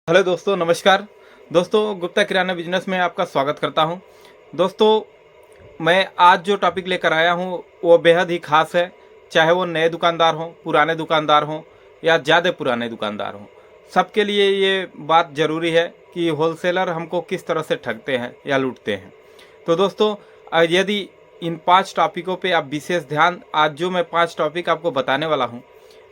Hello दोस्तों, नमस्कार। दोस्तों, गुप्ता किराना बिजनेस में आपका स्वागत करता हूं। दोस्तों, मैं आज जो टॉपिक लेकर आया हूं वो बेहद ही खास है। चाहे वो नए दुकानदार हों, पुराने दुकानदार हों या ज़्यादा पुराने दुकानदार हों, सबके लिए ये बात ज़रूरी है कि होलसेलर हमको किस तरह से ठगते हैं या लूटते हैं। तो दोस्तों, यदि इन 5 टॉपिकों पे आप विशेष ध्यान, आज जो मैं 5 टॉपिक आपको बताने वाला हूँ,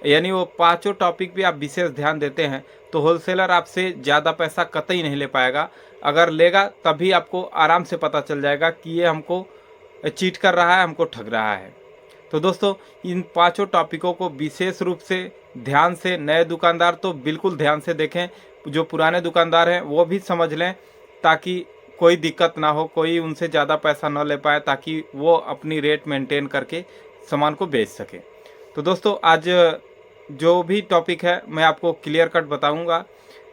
यानी वो पाँचों टॉपिक पे आप विशेष ध्यान देते हैं तो होलसेलर आपसे ज़्यादा पैसा कतई नहीं ले पाएगा। अगर लेगा तभी आपको आराम से पता चल जाएगा कि ये हमको चीट कर रहा है, हमको ठग रहा है। तो दोस्तों, इन पाँचों टॉपिकों को विशेष रूप से ध्यान से, नए दुकानदार तो बिल्कुल ध्यान से देखें, जो पुराने दुकानदार हैं वो भी समझ लें, ताकि कोई दिक्कत ना हो, कोई उनसे ज़्यादा पैसा ना ले पाए, ताकि वो अपनी रेट मेंटेन करके सामान को बेच सके। तो दोस्तों, आज जो भी टॉपिक है मैं आपको क्लियर कट बताऊंगा।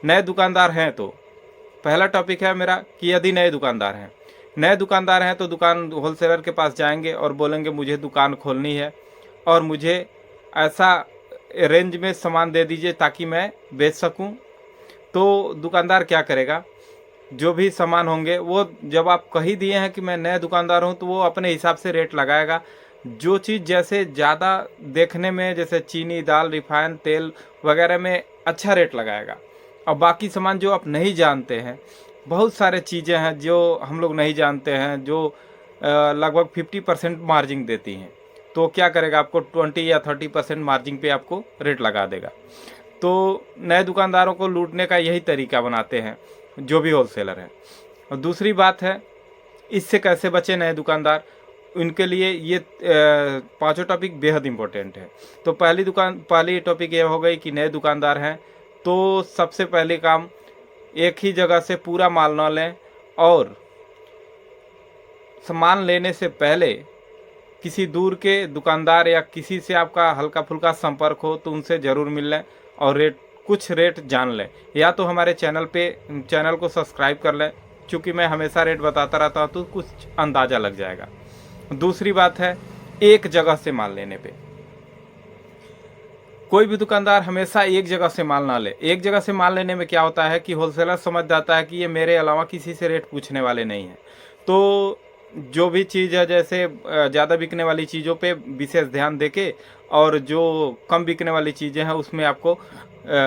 नए दुकानदार हैं तो पहला टॉपिक है मेरा कि यदि नए दुकानदार हैं तो दुकान होलसेलर के पास जाएंगे और बोलेंगे मुझे दुकान खोलनी है और मुझे ऐसा रेंज में सामान दे दीजिए ताकि मैं बेच सकूं। तो दुकानदार क्या करेगा, जो भी सामान होंगे वो, जब आप कही दिए हैं कि मैं नया दुकानदार हूं, तो वो अपने हिसाब से रेट लगाएगा। जो चीज़ जैसे ज़्यादा देखने में, जैसे चीनी, दाल, रिफाइन तेल वगैरह में अच्छा रेट लगाएगा, और बाकी सामान जो आप नहीं जानते हैं, बहुत सारे चीज़ें हैं जो हम लोग नहीं जानते हैं, जो लगभग 50% मार्जिन देती हैं, तो क्या करेगा, आपको 20 या 30% मार्जिन पे आपको रेट लगा देगा। तो नए दुकानदारों को लूटने का यही तरीका बनाते हैं जो भी होलसेलर हैं। और दूसरी बात है, इससे कैसे बचे नए दुकानदार, उनके लिए ये पांचों टॉपिक बेहद इम्पोर्टेंट है। तो पहली टॉपिक ये हो गई कि नए दुकानदार हैं तो सबसे पहले काम, एक ही जगह से पूरा माल ना लें, और सामान लेने से पहले किसी दूर के दुकानदार या किसी से आपका हल्का फुल्का संपर्क हो तो उनसे ज़रूर मिल लें और कुछ रेट जान लें, या तो हमारे चैनल को सब्सक्राइब कर लें, क्योंकि मैं हमेशा रेट बताता रहता हूँ तो कुछ अंदाज़ा लग जाएगा। दूसरी बात है, एक जगह से माल लेने पे, कोई भी दुकानदार हमेशा एक जगह से माल ना ले। एक जगह से माल लेने में क्या होता है कि होलसेलर समझ जाता है कि ये मेरे अलावा किसी से रेट पूछने वाले नहीं हैं। तो जो भी चीज़ है, जैसे ज़्यादा बिकने वाली चीज़ों पे विशेष ध्यान देके, और जो कम बिकने वाली चीज़ें हैं उसमें आपको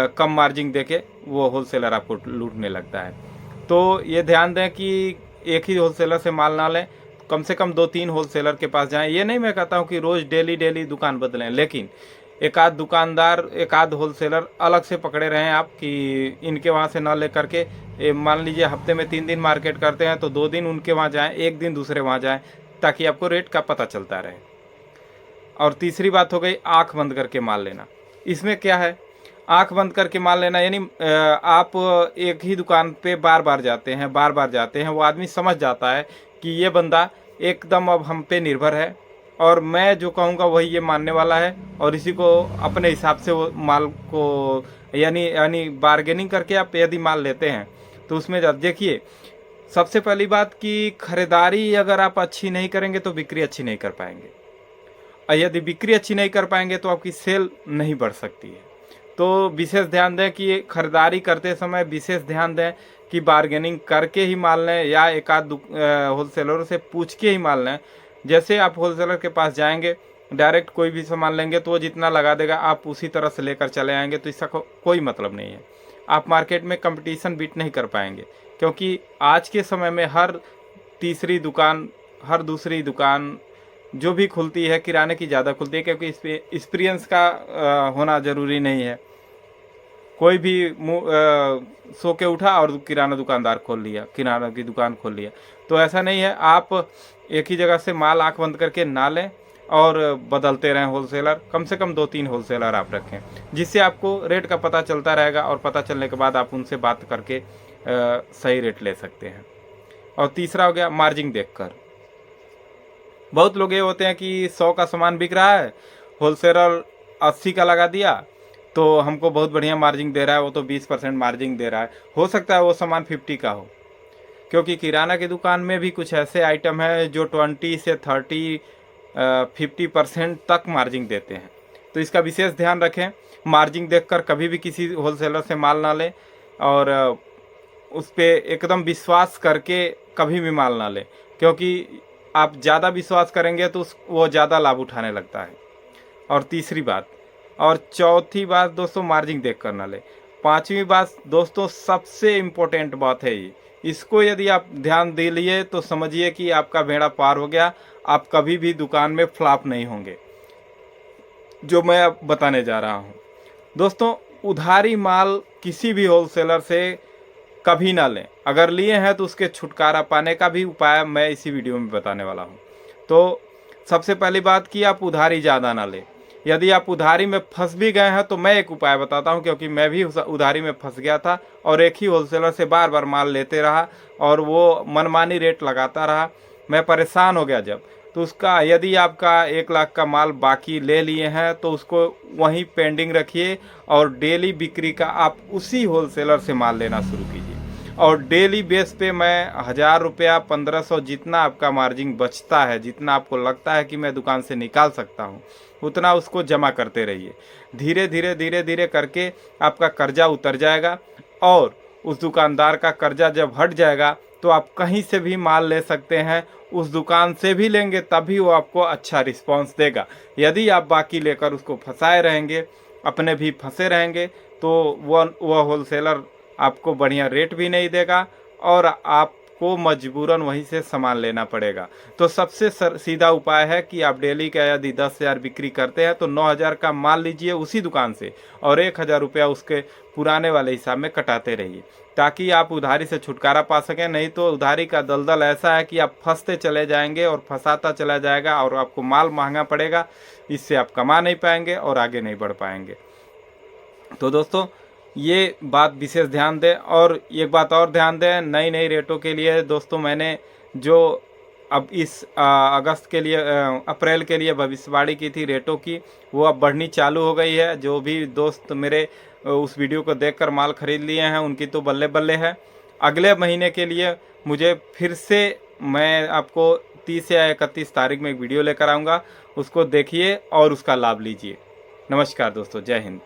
कम मार्जिन देके वो होलसेलर आपको लूटने लगता है। तो ये ध्यान दें कि एक ही होलसेलर से माल ना लें, कम से कम 2-3 होलसेलर के पास जाएं। ये नहीं मैं कहता हूँ कि रोज़ डेली दुकान बदलें, लेकिन एक आध होलसेलर अलग से पकड़े रहें आप, कि इनके वहाँ से ना ले करके, मान लीजिए हफ्ते में 3 दिन मार्केट करते हैं तो 2 दिन उनके वहाँ जाएं, 1 दिन दूसरे वहाँ जाएं, ताकि आपको रेट का पता चलता रहे। और तीसरी बात हो गई आंख बंद करके माल लेना। इसमें क्या है, आंख बंद करके माल लेना यानी आप एक ही दुकान पे बार बार जाते हैं, वो आदमी समझ जाता है कि ये बंदा एकदम अब हम पे निर्भर है, और मैं जो कहूँगा वही ये मानने वाला है, और इसी को अपने हिसाब से वो माल को, यानी बार्गेनिंग करके आप यदि माल लेते हैं तो उसमें देखिए, सबसे पहली बात कि खरीदारी अगर आप अच्छी नहीं करेंगे तो बिक्री अच्छी नहीं कर पाएंगे, और यदि बिक्री अच्छी नहीं कर पाएंगे तो आपकी सेल नहीं बढ़ सकती है। तो विशेष ध्यान दें कि खरीदारी करते समय विशेष ध्यान दें कि बार्गेनिंग करके ही माल लें, या एक आध होलसेलरों से पूछ के ही माल लें। जैसे आप होलसेलर के पास जाएंगे, डायरेक्ट कोई भी सामान लेंगे तो वो जितना लगा देगा आप उसी तरह से लेकर चले आएंगे, तो इसका कोई मतलब नहीं है। आप मार्केट में कंपटीशन बीट नहीं कर पाएंगे, क्योंकि आज के समय में हर तीसरी दुकान, हर दूसरी दुकान जो भी खुलती है किराने की ज़्यादा खुलती है, क्योंकि इस पे एक्सपीरियंस का होना ज़रूरी नहीं है। कोई भी सो के उठा और किराना की दुकान खोल लिया, तो ऐसा नहीं है। आप एक ही जगह से माल आंख बंद करके ना लें और बदलते रहें होलसेलर, कम से कम 2-3 होलसेलर आप रखें, जिससे आपको रेट का पता चलता रहेगा, और पता चलने के बाद आप उनसे बात करके सही रेट ले सकते हैं। और तीसरा हो गया मार्जिन देखकर। बहुत लोग ये होते हैं कि 100 का सामान बिक रहा है, होलसेलर 80 का लगा दिया तो हमको बहुत बढ़िया मार्जिन दे रहा है, वो तो 20% मार्जिन दे रहा है। हो सकता है वो सामान 50 का हो, क्योंकि किराना की दुकान में भी कुछ ऐसे आइटम है जो 20 से 30 50% तक मार्जिन देते हैं। तो इसका विशेष ध्यान रखें, मार्जिन देखकर कभी भी किसी होलसेलर से माल ना लें। और उस पे एकदम विश्वास करके कभी भी माल ना लें, क्योंकि आप ज़्यादा विश्वास करेंगे तो वो ज़्यादा लाभ उठाने लगता है। और तीसरी बात और चौथी बात दोस्तों, मार्जिन देख कर ना लें। पांचवी बात दोस्तों, सबसे इम्पोर्टेंट बात है ये, इसको यदि आप ध्यान दे लिए तो समझिए कि आपका बेड़ा पार हो गया, आप कभी भी दुकान में फ्लॉप नहीं होंगे, जो मैं अब बताने जा रहा हूँ। दोस्तों, उधारी माल किसी भी होलसेलर से कभी ना लें। अगर लिए हैं तो उसके छुटकारा पाने का भी उपाय मैं इसी वीडियो में बताने वाला हूँ। तो सबसे पहली बात कि आप उधारी ज़्यादा ना लें। यदि आप उधारी में फंस भी गए हैं तो मैं एक उपाय बताता हूँ, क्योंकि मैं भी उस उधारी में फंस गया था और एक ही होलसेलर से बार बार माल लेते रहा और वो मनमानी रेट लगाता रहा। मैं परेशान हो गया जब, तो उसका यदि आपका 1 लाख का माल बाकी ले लिए हैं तो उसको वहीं पेंडिंग रखिए और डेली बिक्री का आप उसी होलसेलर से माल लेना शुरू कीजिए। और डेली बेस पे मैं 1000 रुपया 1500 जितना आपका मार्जिन बचता है, जितना आपको लगता है कि मैं दुकान से निकाल सकता हूँ, उतना उसको जमा करते रहिए। धीरे धीरे धीरे धीरे करके आपका कर्जा उतर जाएगा और उस दुकानदार का कर्जा जब हट जाएगा तो आप कहीं से भी माल ले सकते हैं। उस दुकान से भी लेंगे तभी वो आपको अच्छा रिस्पांस देगा। यदि आप बाकी लेकर उसको फंसाए रहेंगे, अपने भी फंसे रहेंगे, तो वह होलसेलर आपको बढ़िया रेट भी नहीं देगा और आपको मजबूरन वहीं से सामान लेना पड़ेगा। तो सबसे सीधा उपाय है कि आप डेली का यदि 10,000 बिक्री करते हैं तो 9,000 का माल लीजिए उसी दुकान से और 1,000 रुपया उसके पुराने वाले हिसाब में कटाते रहिए, ताकि आप उधारी से छुटकारा पा सकें। नहीं तो उधारी का दलदल ऐसा है कि आप फंसते चले जाएंगे और फंसाता चला जाएगा और आपको माल महंगा पड़ेगा, इससे आप कमा नहीं पाएंगे और आगे नहीं बढ़ पाएंगे। तो दोस्तों, ये बात विशेष ध्यान दें। और एक बात और ध्यान दें, नई नई रेटों के लिए दोस्तों मैंने जो अब इस अगस्त के लिए अप्रैल के लिए भविष्यवाणी की थी रेटों की, वो अब बढ़नी चालू हो गई है। जो भी दोस्त मेरे उस वीडियो को देखकर माल खरीद लिए हैं उनकी तो बल्ले बल्ले है। अगले महीने के लिए मुझे फिर से मैं आपको 30 या 31 तारीख में एक वीडियो लेकर आऊँगा, उसको देखिए और उसका लाभ लीजिए। नमस्कार दोस्तों, जय हिंद।